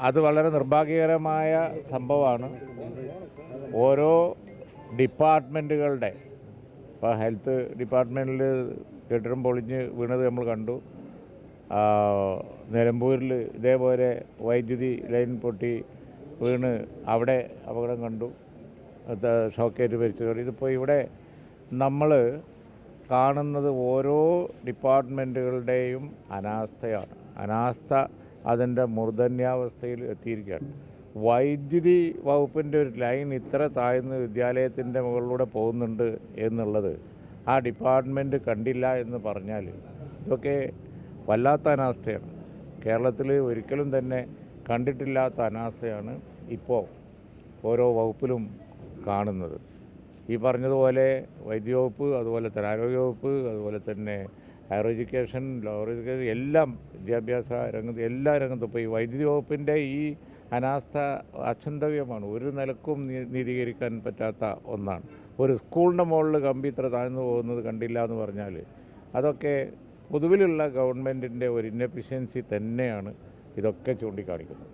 അത് വളരെ നിർഭാഗ്യകരമായ സംഭവമാണ്. ഓരോ ഡിപ്പാർട്ട്മെൻറ്റുകളുടെ ഇപ്പോൾ ഹെൽത്ത് ഡിപ്പാർട്ട്മെൻറ്റിൽ കെട്ടിടം പൊളിഞ്ഞ് വീണത് നമ്മൾ കണ്ടു. നിലമ്പൂരിൽ ഇതേപോലെ വൈദ്യുതി ലൈൻ പൊട്ടി വീണ് അവിടെ അപകടം കണ്ടു, ഷോക്കേറ്റ് മരിച്ചു. ഇതിപ്പോൾ ഇവിടെ നമ്മൾ കാണുന്നത് ഓരോ ഡിപ്പാർട്ട്മെൻറ്റുകളുടെയും അനാസ്ഥയാണ്. അനാസ്ഥ അതിൻ്റെ മൂർധന്യാവസ്ഥയിൽ എത്തിയിരിക്കുകയാണ്. വൈദ്യുതി വകുപ്പിൻ്റെ ഒരു ലൈൻ ഇത്ര താഴ്ന്ന് വിദ്യാലയത്തിൻ്റെ മുകളിലൂടെ പോകുന്നുണ്ട് എന്നുള്ളത് ആ ഡിപ്പാർട്ട്മെൻറ്റ് കണ്ടില്ല എന്ന് പറഞ്ഞാൽ ഇതൊക്കെ വല്ലാത്ത അനാസ്ഥയാണ്. കേരളത്തിൽ ഒരിക്കലും തന്നെ കണ്ടിട്ടില്ലാത്ത അനാസ്ഥയാണ് ഇപ്പോൾ ഓരോ വകുപ്പിലും കാണുന്നത്. ഈ പറഞ്ഞതുപോലെ വൈദ്യുതി വകുപ്പ്, അതുപോലെ തന്നെ ആരോഗ്യ വകുപ്പ്, അതുപോലെ തന്നെ ഹയർ എഡ്യൂക്കേഷൻ, ലോവർ എഡ്യൂക്കേഷൻ, എല്ലാം വിദ്യാഭ്യാസ രംഗത്ത് എല്ലാ രംഗത്തും ഇപ്പോൾ ഈ വൈദ്യുതി വകുപ്പിൻ്റെ ഈ അനാസ്ഥ അക്ഷന്തവ്യമാണ്. ഒരു നിലക്കും നീതീകരിക്കാൻ പറ്റാത്ത ഒന്നാണ്. ഒരു സ്കൂളിൻ്റെ മുകളിൽ കമ്പി ഇത്ര താഴ്ന്നു പോകുന്നത് കണ്ടില്ല എന്ന് പറഞ്ഞാൽ അതൊക്കെ പൊതുവിലുള്ള ഗവൺമെൻറ്റിൻ്റെ ഒരു ഇന്നെഫിഷ്യൻസി തന്നെയാണ് ഇതൊക്കെ ചൂണ്ടിക്കാണിക്കുന്നത്.